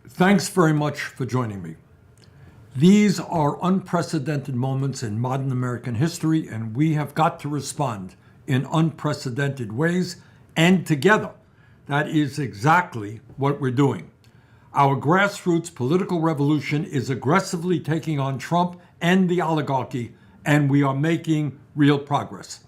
Thanks very much for joining me. These are unprecedented moments in modern American history, and we have got to respond in unprecedented ways, and together. That is exactly what we're doing. Our grassroots political revolution is aggressively taking on Trump and the oligarchy, and we are making real progress.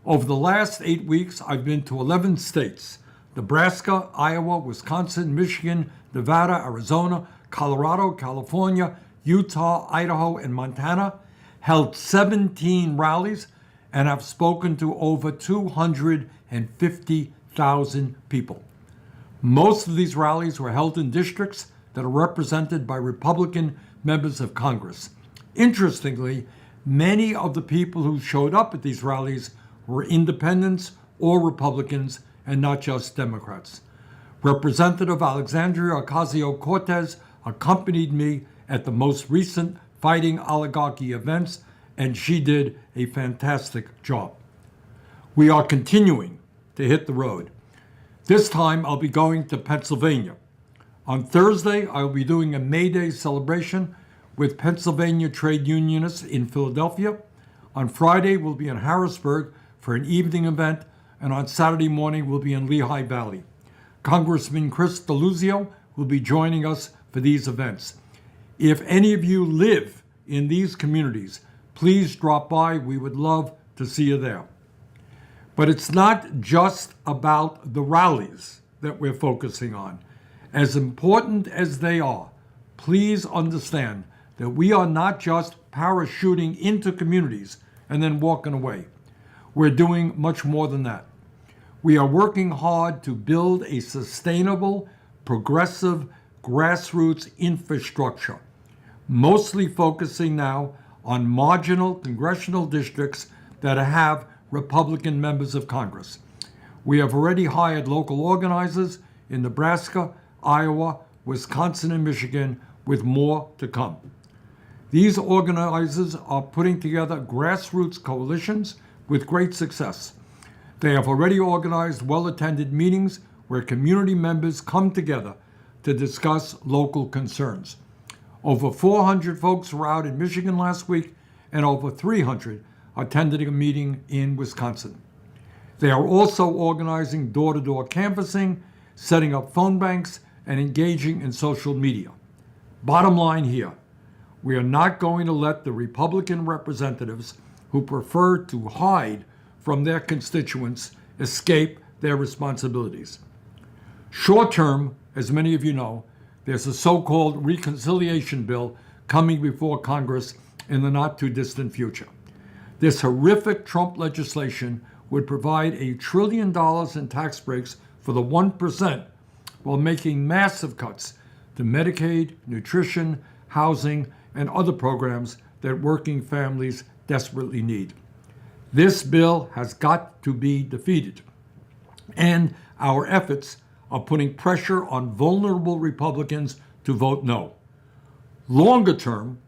Over the last 8 weeks, I've been to 11 states: Nebraska, Iowa, Wisconsin, Michigan, Nevada, Arizona, Colorado, California, Utah, Idaho, and Montana, held 17 rallies, and have spoken to over 250,000 people. Most of these rallies were held in districts that are represented by Republican members of Congress. Interestingly, many of the people who showed up at these rallies were independents or Republicans and not just Democrats. Representative Alexandria Ocasio-Cortez accompanied me at the most recent Fighting Oligarchy events, and she did a fantastic job. We are continuing to hit the road. This time I'll be going to Pennsylvania. On Thursday, I'll be doing a May Day celebration with Pennsylvania trade unionists in Philadelphia. On Friday, we'll be in Harrisburg for an evening event, and on Saturday morning, we'll be in Lehigh Valley. Congressman Chris Deluzio will be joining us for these events. If any of you live in these communities, please drop by. We would love to see you there. But it's not just about the rallies that we're focusing on. As important as they are, please understand that we are not just parachuting into communities and then walking away. We're doing much more than that. We are working hard to build a sustainable, progressive, grassroots infrastructure, mostly focusing now on marginal congressional districts that have Republican members of Congress. We have already hired local organizers in Nebraska, Iowa, Wisconsin, and Michigan, with more to come. These organizers are putting together grassroots coalitions with great success. They have already organized well-attended meetings where community members come together to discuss local concerns. Over 400 folks were out in Michigan last week, and over 300 attended a meeting in Wisconsin. They are also organizing door-to-door canvassing, setting up phone banks, and engaging in social media. Bottom line here, we are not going to let the Republican representatives who prefer to hide from their constituents escape their responsibilities. Short term, as many of you know, there's a so-called reconciliation bill coming before Congress in the not-too-distant future. This horrific Trump legislation would provide $1 trillion in tax breaks for the 1% while making massive cuts to Medicaid, nutrition, housing, and other programs that working families desperately need. This bill has got to be defeated, and our efforts are putting pressure on vulnerable Republicans to vote no. Longer term,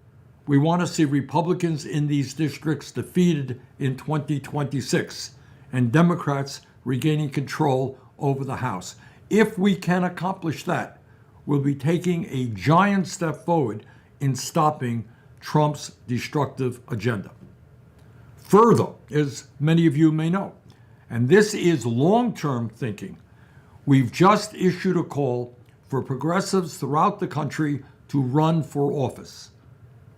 we want to see Republicans in these districts defeated in 2026 and Democrats regaining control over the House. If we can accomplish that, we'll be taking a giant step forward in stopping Trump's destructive agenda. Further, as many of you may know, and this is long-term thinking, we've just issued a call for progressives throughout the country to run for office,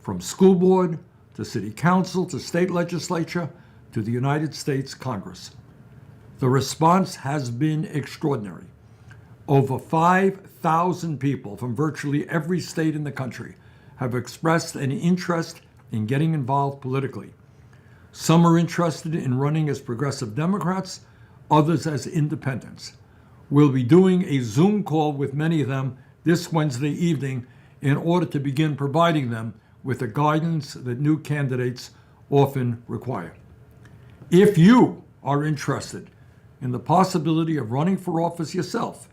from school board to city council to state legislature to the United States Congress. The response has been extraordinary. Over 5,000 people from virtually every state in the country have expressed an interest in getting involved politically. Some are interested in running as progressive Democrats, others as independents. We'll be doing a Zoom call with many of them this Wednesday evening in order to begin providing them with the guidance that new candidates often require. If you are interested in the possibility of running for office yourself,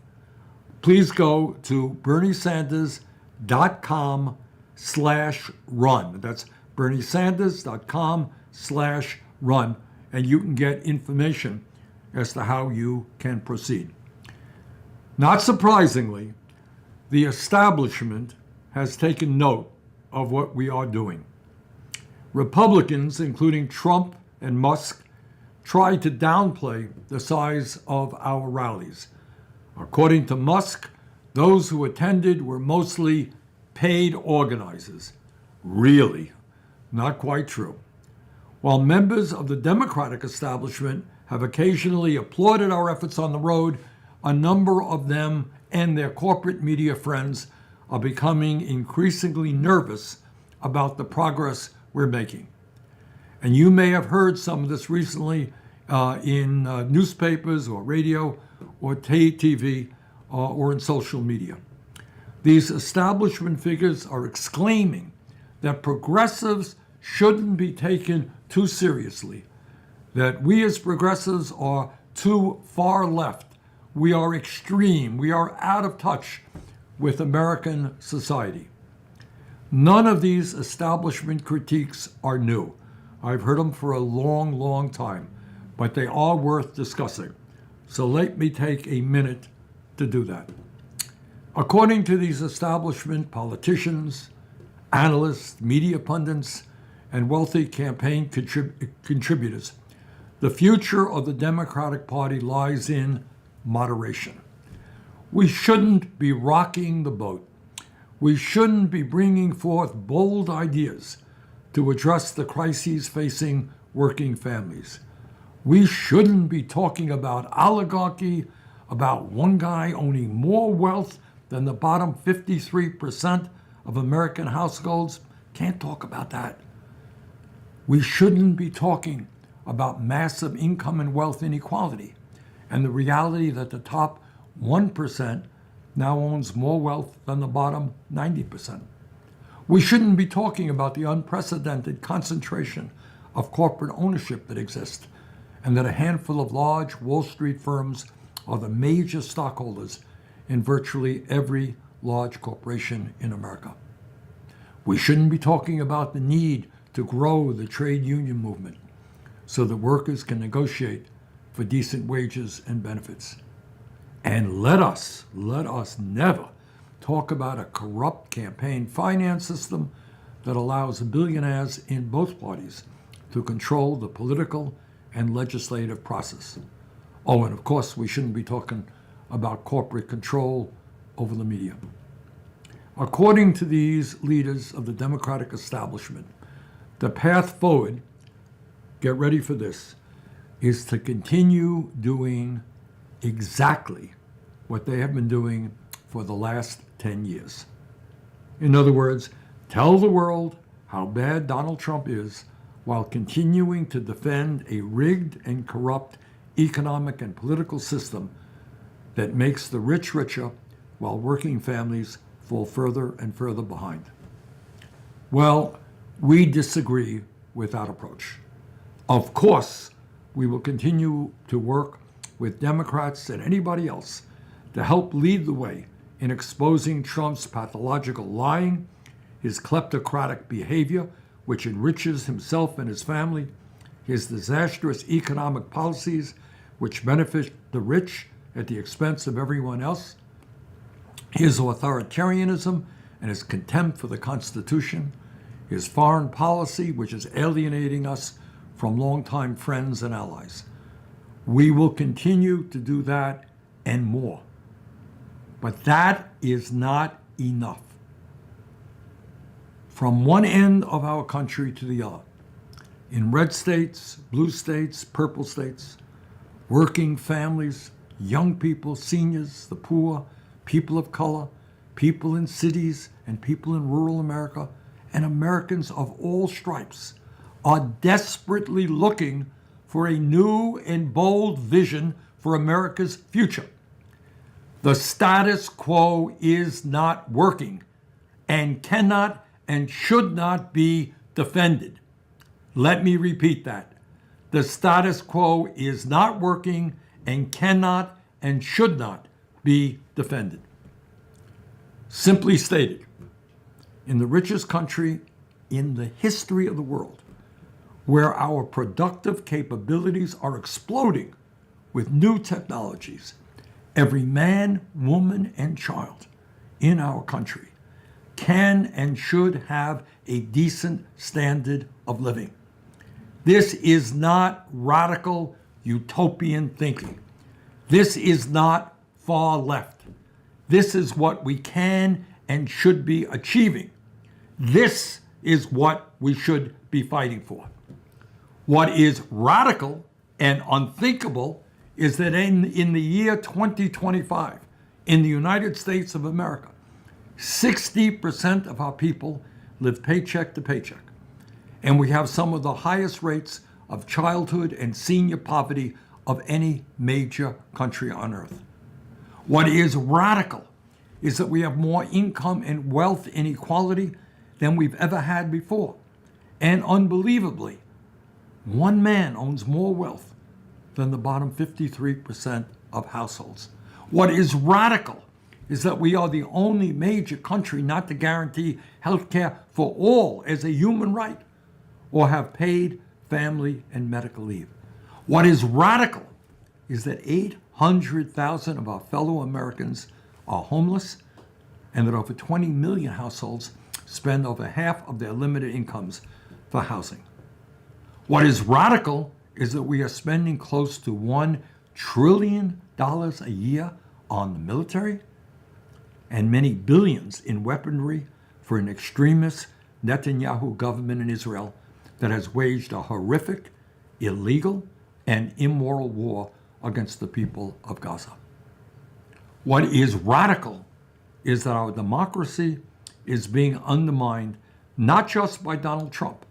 please go to berniesanders.com/run. That's berniesanders.com/run, and you can get information as to how you can proceed. Not surprisingly, The establishment has taken note of what we are doing. Republicans, including Trump and Musk, tried to downplay the size of our rallies. According to Musk, those who attended were mostly paid organizers. Really, not quite true. While members of the Democratic establishment have occasionally applauded our efforts on the road, a number of them and their corporate media friends are becoming increasingly nervous about the progress we're making. And you may have heard some of this recently in newspapers or radio or TV or in social media. These establishment figures are exclaiming that progressives shouldn't be taken too seriously, that we as progressives are too far left, we are extreme, we are out of touch with American society. None of these establishment critiques are new. I've heard them for a long, long time, but they are worth discussing. So let me take a minute to do that. According to these establishment politicians, analysts, media pundits, and wealthy campaign contributors, the future of the Democratic Party lies in moderation. We shouldn't be rocking the boat. We shouldn't be bringing forth bold ideas to address the crises facing working families. We shouldn't be talking about oligarchy, about one guy owning more wealth than the bottom 53% of American households. Can't talk about that. We shouldn't be talking about massive income and wealth inequality and the reality that the top 1% now owns more wealth than the bottom 90%. We shouldn't be talking about the unprecedented concentration of corporate ownership that exists and that a handful of large Wall Street firms are the major stockholders in virtually every large corporation in America. We shouldn't be talking about the need to grow the trade union movement so that workers can negotiate for decent wages and benefits. And let us never talk about a corrupt campaign finance system that allows billionaires in both parties to control the political and legislative process. Oh, and of course, we shouldn't be talking about corporate control over the media. According to these leaders of the Democratic establishment, the path forward, get ready for this, is to continue doing exactly what they have been doing for the last 10 years. In other words, tell the world how bad Donald Trump is while continuing to defend a rigged and corrupt economic and political system that makes the rich richer while working families fall further and further behind. Well, we disagree with that approach. Of course, we will continue to work with Democrats and anybody else to help lead the way in exposing Trump's pathological lying, his kleptocratic behavior, which enriches himself and his family, his disastrous economic policies, which benefit the rich at the expense of everyone else, his authoritarianism and his contempt for the Constitution, his foreign policy, which is alienating us from longtime friends and allies. We will continue to do that and more. But that is not enough. From one end of our country to the other, in red states, blue states, purple states, working families, young people, seniors, the poor, people of color, people in cities and people in rural America, and Americans of all stripes are desperately looking for a new and bold vision for America's future. The status quo is not working and cannot and should not be defended. Let me repeat that. The status quo is not working and cannot and should not be defended. Simply stated, in the richest country in the history of the world, where our productive capabilities are exploding with new technologies, every man, woman, and child in our country can and should have a decent standard of living. This is not radical utopian thinking. This is not far left. This is what we can and should be achieving. This is what we should be fighting for. What is radical and unthinkable is that in the year 2025, in the United States of America, 60% of our people live paycheck to paycheck. And we have some of the highest rates of childhood and senior poverty of any major country on earth. What is radical is that we have more income and wealth inequality than we've ever had before. And unbelievably, one man owns more wealth than the bottom 53% of households. What is radical is that we are the only major country not to guarantee health care for all as a human right or have paid family and medical leave. What is radical is that 800,000 of our fellow Americans are homeless and that over 20 million households spend over half of their limited incomes for housing. What is radical is that we are spending close to $1 trillion a year on the military and many billions in weaponry for an extremist Netanyahu government in Israel that has waged a horrific, illegal, and immoral war against the people of Gaza. What is radical is that our democracy is being undermined not just by Donald Trump,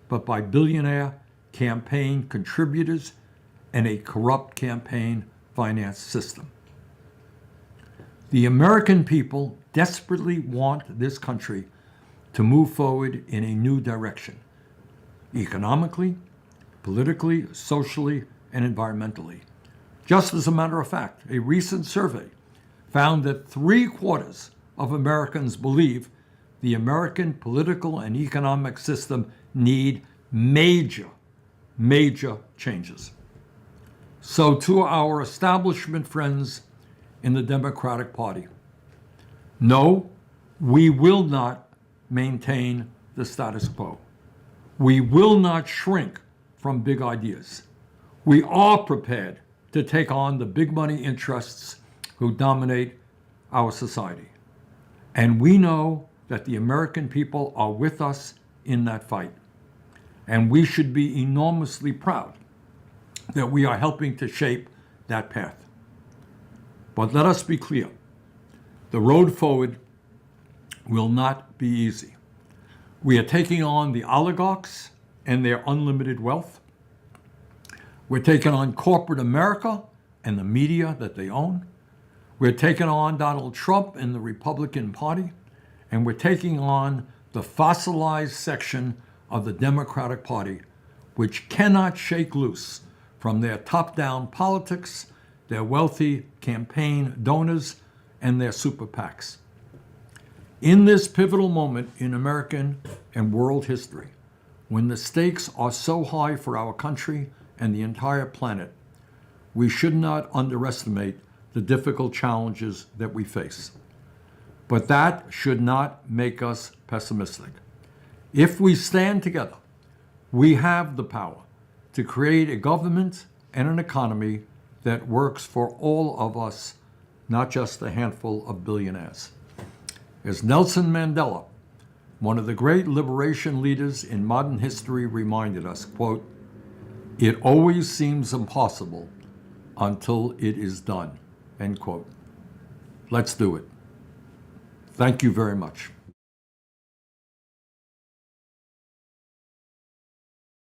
but by billionaire campaign contributors and a corrupt campaign finance system. The American people desperately want this country to move forward in a new direction, economically, politically, socially, and environmentally. Just as a matter of fact, a recent survey found that 3/4 of Americans believe the American political and economic system need major changes. So to our establishment friends in the Democratic Party, no, we will not maintain the status quo. We will not shrink from big ideas. We are prepared to take on the big money interests who dominate our society. And we know that the American people are with us in that fight. And we should be enormously proud that we are helping to shape that path. But let us be clear, the road forward will not be easy. We are taking on the oligarchs and their unlimited wealth. We're taking on corporate America and the media that they own. We're taking on Donald Trump and the Republican Party. And we're taking on the fossilized section of the Democratic Party, which cannot shake loose from their top-down politics, their wealthy campaign donors, and their super PACs. In this pivotal moment in American and world history, when the stakes are so high for our country and the entire planet, we should not underestimate the difficult challenges that we face. But that should not make us pessimistic. If we stand together, we have the power to create a government and an economy that works for all of us, not just a handful of billionaires. As Nelson Mandela, one of the great liberation leaders in modern history, reminded us, quote, "It always seems impossible until it is done," end quote. Let's do it. Thank you very much.